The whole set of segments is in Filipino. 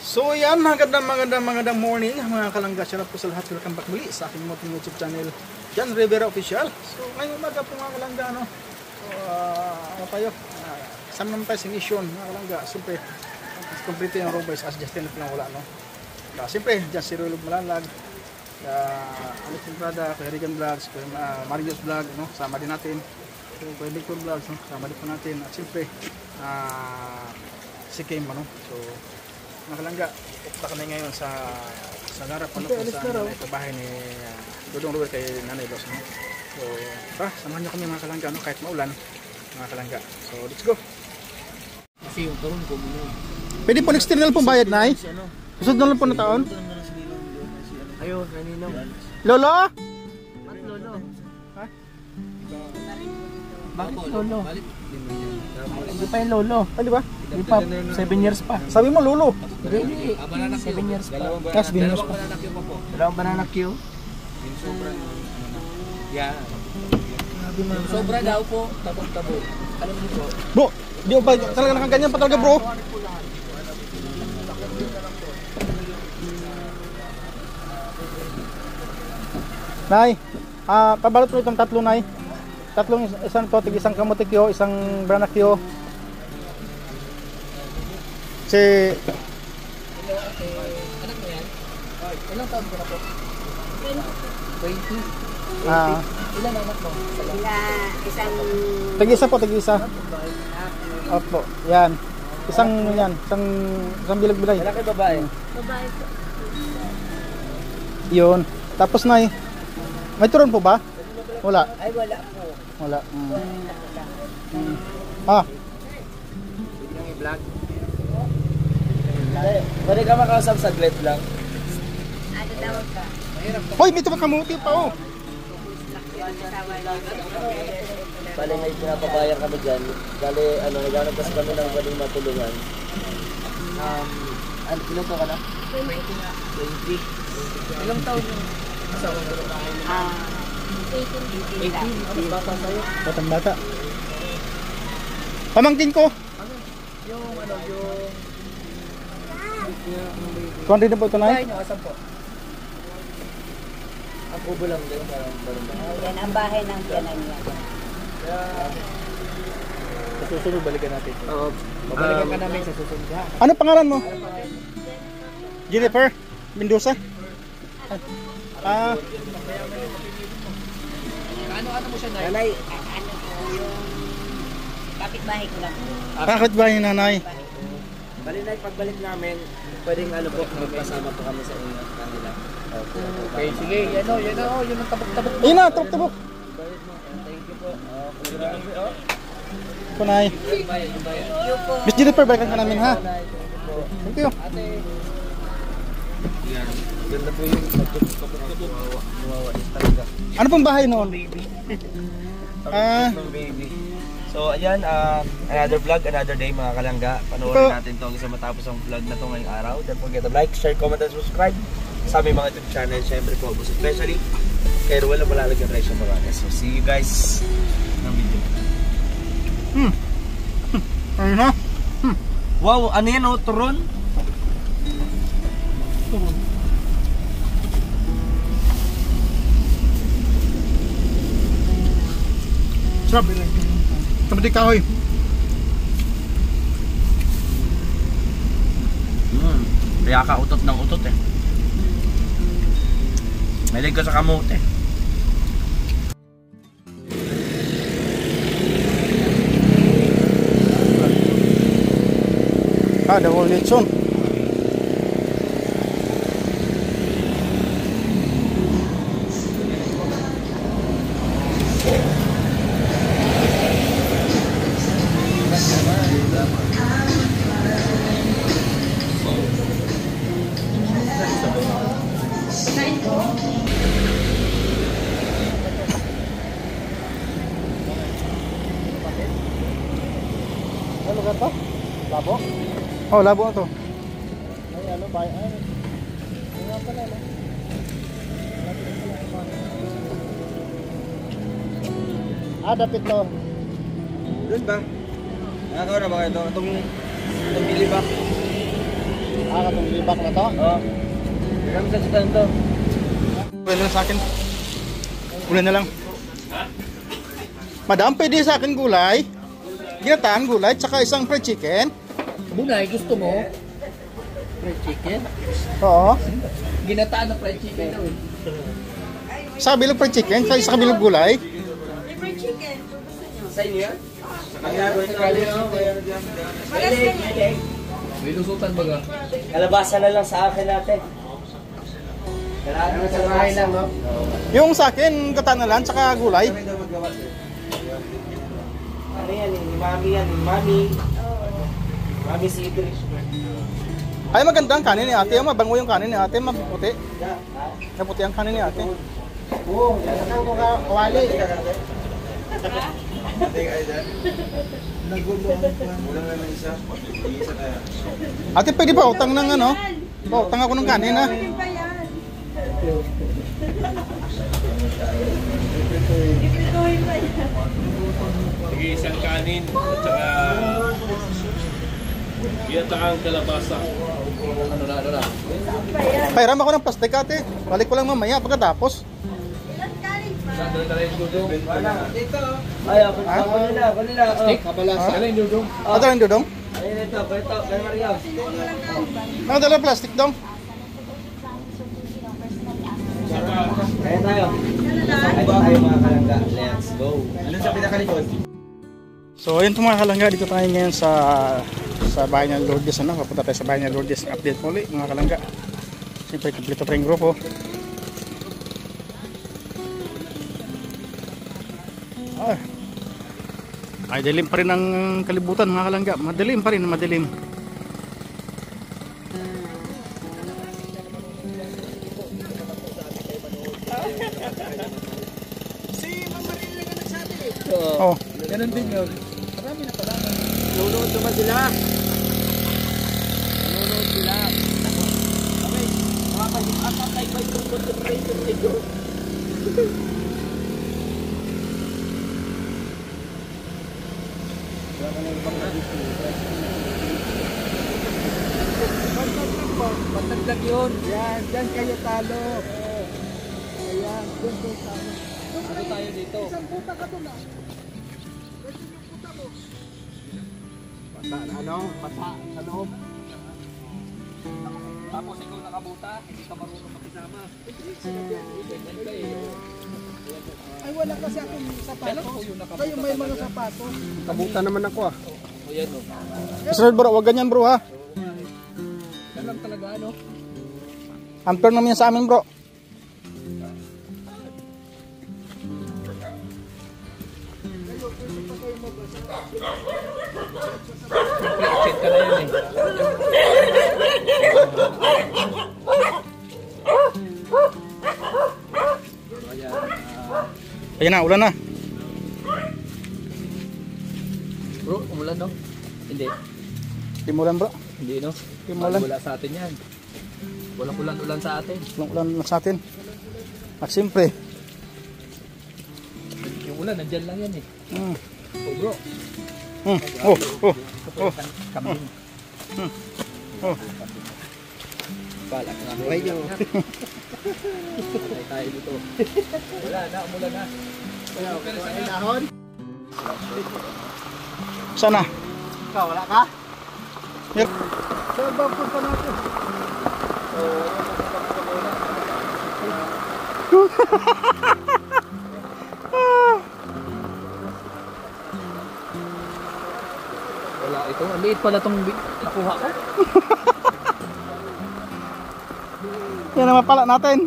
So yan, magandang morning mga kalangga. Shout out po sa lahat. Welcome back muli sa aking YouTube channel, John Rivera Official. So ngayong umaga po mga kalangga, ano tayo? Saan naman tayo sa mission mga kalangga? Siyempre, complete yung road boys as Justin lang wala, no? Siyempre, dyan si Rolog Malalag, Alex Prada, kay Regan Vlogs, kay Marius Vlog, no? Sama din natin. So, kay Victor Vlogs, no? Sama din po natin. At siyempre, si Kim, ano? So, mga kalangga, pupunta kami ngayon sa Larap, ano, kung saan ito bahay ni Dudong Ruel kay Nanay Los, no? So, samahan nyo kami mga kalangga, no? Kahit maulan, mga kalangga. So, let's go! Kasi yung tarong ko muna. Pwede po next na lang pong bayad, Nay? Susunod na lang po na taon? Ayun, naninaw. Lolo? Ba't lolo? Ha? Bakit lolo? Hindi pa yung lolo. Ano ba? Hindi pa, 7 years pa. Sabi mo, Lolo. Really? 7 years pa. Yes, binos pa. Dalawang banana Q. Yan. Sobra daw po, tabog-tabog. Alam niyo po. Bro, di ba talaga nakaganyan pa talaga, bro? Nay, pabalot mo itong tatlo, Nay. Tatlong, isang totig, isang kamotikyo, isang branakyo. Si... Anak mo yan? Ilang taon ko na po? 20. Ilan anak mo? Isang... Tag-isa po, tag-isa. Opo, yan. Isang bilag-bilay. Lalaki babae? Babae po. Yun. Tapos, Nay, may turon po ba? Wala. Ay, wala po. Wala. Yung i-vlog? Pwede ka makausap sa glet lang? Ano tawag ka? Hoy, may tumakamuti pa, oh. Bale, may pinapabayang kami dyan. Bale, naghanap kasi kami ng galing matulungan. Ilang taon ka na? 20. Ilang taon yung asawa mo? 18 lang. Mas bata sa'yo? Batang bata. Pamangkin ko. Yung Kuwan rin na po ito, Nay? bahay nyo, asan po? Ang kubo lang din, parang Yan ang bahay ng tiyanan niya. Sa susunod, balikan natin. Oo. Babalikan ka namin sa susunod, ha? Ano pangalan mo? Jennifer Mendoza? Ano mo siya, Nay? Ano po yung kapitbahay ko lang. Bakit ba yung nanay? Bali, Nay, pagbalik namin, pwedeng po, magpasama po kami sa inyo kanila. Okay, sige, yan ang tabok-tabok. Ayun na, tabok-tabok. Thank you po. Ito, Nay. Miss Jennifer, balikan ka namin, ha? Thank you. Ate. Yan. Ganda po yung tabok-tabok. Mawawalis talaga. Ano pong bahay noon? Baby. Baby. So ayan, another vlog, another day mga kalangga. Panoorin natin to hanggang sa matapos ang vlog na to ngayong araw. Don't forget to like, share, comment, and subscribe sa aming mga YouTube channel. Siyempre po, especially kay Ruel na Malalagyan Resyo Babagas. So see you guys ng video. Ayun na. Wow, ano yan o? Turon? Sarap. Kamati kahoy. Kaya ka utot ng utot eh. Mahilig ko sa kamote. Dawal litson. Ano lugar to? Labo? Oh, labo to. Ay, ano ba? Ay, nga pala, no? Dapit to. Doon ba? Nakakaw na ba kayo ito? Itong bili ba? Katong libak na to. Oo. Kami sa sutan to. Pwede na sa akin. Gulay na lang. Madam, pwede sa akin gulay. Ginataan gulay, tsaka isang fried chicken. Bunay, gusto mo? Fried chicken? Oo. Ginataan na fried chicken daw. Sa kabilog fried chicken, sa isa kabilog gulay. Favorite chicken. Gusto nyo? Sa inyo yan? May lusutan ba ka? Kalabasa na lang sa akin natin. Kailangan sa bahay lang, no? Yung sa akin, gataan na lang, tsaka gulay. Ano yan, ni Mami yan, ni Mami. Mami si Idris. Ay, maganda ang kanin ni ate. Mabango yung kanin ni ate, maputi. Maputi ang kanin ni ate. Oo, yan ang mga kawali. Ate, pwede pa utang ng ano? Utang ako ng kanin, ha? Pwede pa yan. Ipituhin pa yan. Sige, isang kanin at saka ginataang kalabasa. Ano na? Pairam ako ng plastic, ate. Balik ko lang mamaya pagkatapos. Ilan kanin pa? Saan na rin dudong? Ay, ako nila. Steak, kabalasa. Ano yung dudong? Ate lang, Dudong. Ayun ito, kay Mario. Nakadala plastic, Dong. Kaya tayo. Ay, tayo mga kalangga. Let's go. Ano sa pinakalikod? So, ayun po mga kalangga. Dito tayo ngayon sa bahay ng Lourdes. Ano? Papunta tayo sa bahay ng Lourdes. Update muli mga kalangga. Siyempre, kompleto pa yung grupo. Ay, dilim pa rin ang kalibutan mga kalangga. Madilim pa rin, madilim. Oh, Ganun din yun. Nunod naman sila. Nunod sila. Okay, makapag-atay ko yung contemplator nito. Pagtagdag yun. yan, dyan kayo talo. Ayan, dyan kayo talo. Ano tayo dito? Isang puta ka doon ah. Pasa sa loob. Tapos ikaw nakabuta, hindi ka marunong makisama. Ay, wala kasi akong Kailan sapatos. ko yung nakabuta? Kayo may mga sapatos. Kabuta naman ako ah. O yan o. Israel bro, wag ganyan bro ha. Yan lang talaga ano? Ampere naman yan sa amin bro. Check ka na yun eh. Ayan na, ulan na. Bro, umulan no? Hindi. Di mo ulan bro. Hindi no? Di mo ulan. Wala sa atin yan. Walang ulan-ulan sa atin. Walang ulan lang sa atin. At siyempre. Yung ulan, nandyan lang yan eh. Oh bro. Kambing. Bala ka nga. Buhay niyo. Patay tayo dito. Wala na, umulan na. Sana. Ikaw, wala ka? Yep. Saan ba punta natin? Wala ito. Ang liit pala itong nakuha ko. Yan naman pala natin.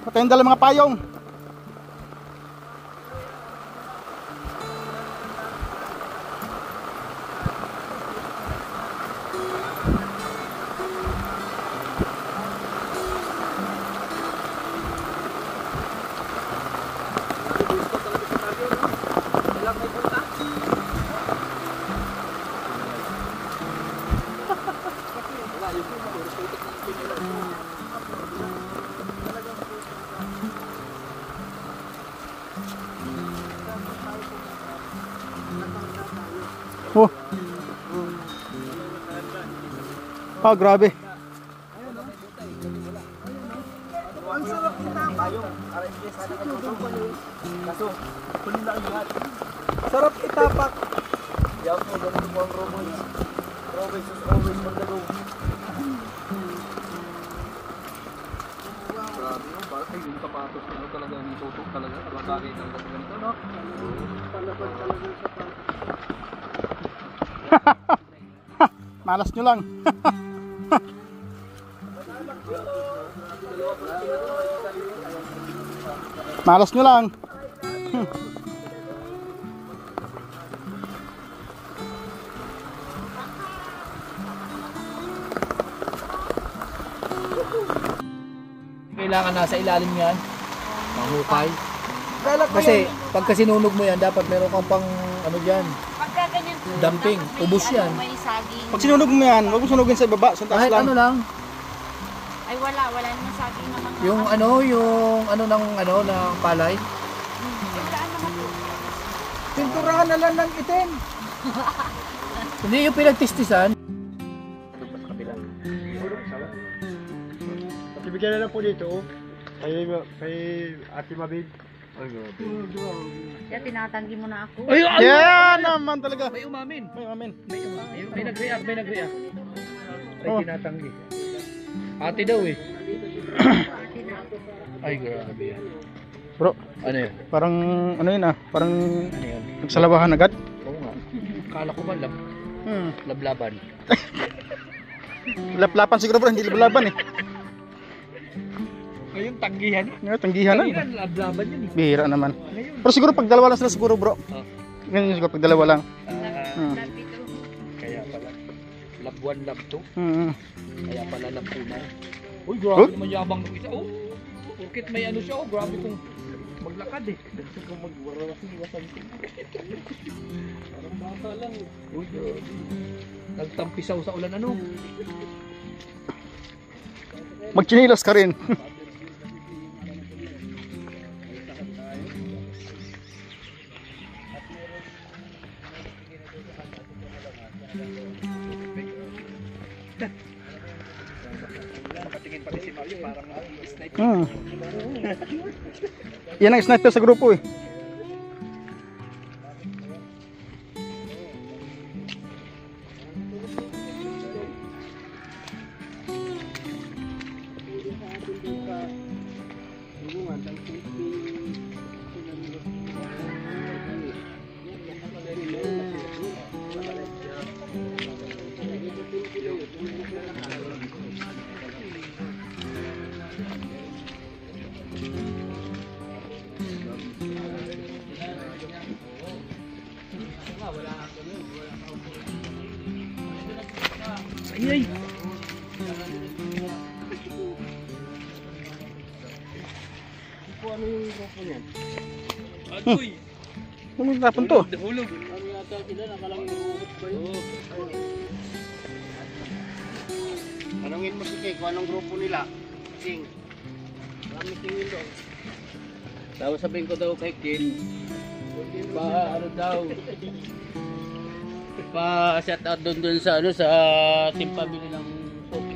Patayong dala mga payong. Oh. Oh, grabe. Ang sarap itapak. Kaso, kunin lang yung lahat. Sarap itapak. Yan po, ganun po ang robots. Robots is always on the go. Grabe no, bakit yung sapatos ano talaga ng tutok talaga. Bagay ng ganito no. Palabas talaga yung sapatos. Malas nyo lang. Malas nyo lang. Kailangan nasa ilalim yan. Mahukay. Kasi pagka sinunog mo yan, dapat meron kang pang ano dyan. Pagka ganyan po, Dumping, dapat may, ubos yan. May saging. Pag sinunog mo yan, huwag mo sunugin sa baba, sa taas Kahit lang. ano lang. Ay wala namang saging naman. Yung ng palay. Saan naman po? Pinturahan na lang ng itim. Hindi yung pinagtistisan. Bibigyan na lang po dito kay Ate Mabid. Kaya tinatanggi mo na ako. Ay, Yan naman talaga. May umamin. May amin. May nag-react. Ay, Oh. tinatanggi. Ate daw eh. Ay, grabe yan. Bro, Ano yun? parang ano yun parang Ano yun? nagsalabahan agad. Oo nga. Kala ko ba lablaban? Laplapan siguro bro, hindi lablaban eh. Ngayon, tanggihan. Ngayon, tanggihan na. Ngayon, lablaban yun eh. Bihira naman. Pero siguro pag dalawa lang sila siguro bro. Oh. Ganyan siguro pag dalawa lang. Kaya pala. Lab 1, lab 2. Hmm. Kaya pala lab 2 na. Uy, grabe naman yabang ng isa. Oh, porkit may ano siya. Oh, grabe kung maglakad eh. Gusto kong magwarawasan. Parang bata lang. Uy, grabe. Nagtampisaw sa ulan ano. Magchinilas ka rin. Nakatingin pati si Mario parang sniper. Yan ang sniper sa grupo eh. Ay. Agoy. Ano yung tapon to? Hulog. Tanungin mo si Kay kung anong grupo nila. Sing. Kami tingin doon. Tapos sabihin ko daw kay Ken, ano daw, shout out doon sa team family ng Poki.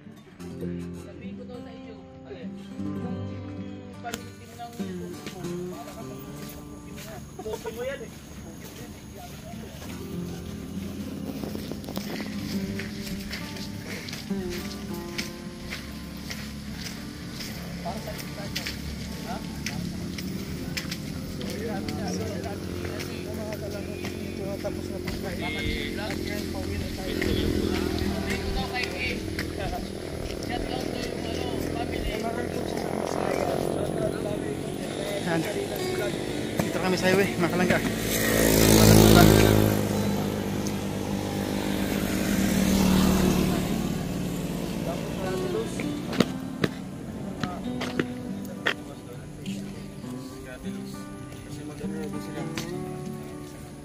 Sabihin ko daw sa inyo, family team ng Poki mo yan eh. Yan. Dito kami sa highway, mga kalangga.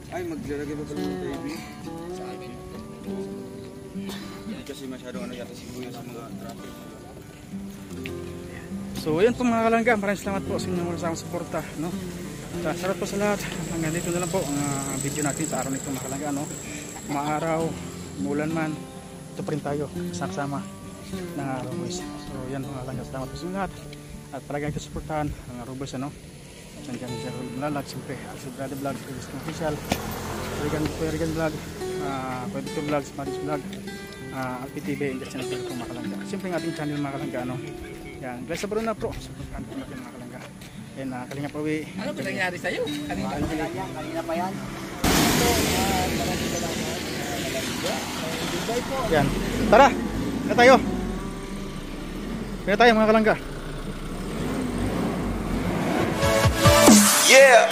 Ay, maglalagay ba pala ng TV? Sa amin. Hindi kasi masyadong ano yata siguro sa mga traffic. So yun po mga kalangga, maraming salamat po sa inyong mga suporta, no? Salamat po sa lahat. Hanggang dito na lang po ang video natin sa araw nito mga kalangga, no? Maaraw, umulan man, ito pa rin tayo sama-sama ng Robles. So yan mga kalangga, salamat po sa lahat. At talagang ito suportahan ang Robles, ano? Nandiyan si Rolly Malalag, siyempre si Brother Vlog, Robles Official, Regan Vlog, Pwede to Vlogs, Maris Vlog, LPTV, Industry Channel po mga kalangga. Siyempre ang ating channel mga kalangga, ano? Yan, bless sa na pro. Suportahan po natin mga kalangga. And Kalinga Pawi. Ano ba nangyari sa'yo? Kanina pa yan. Yan. Tara! Kaya tayo! Kaya tayo mga kalangga. Yeah.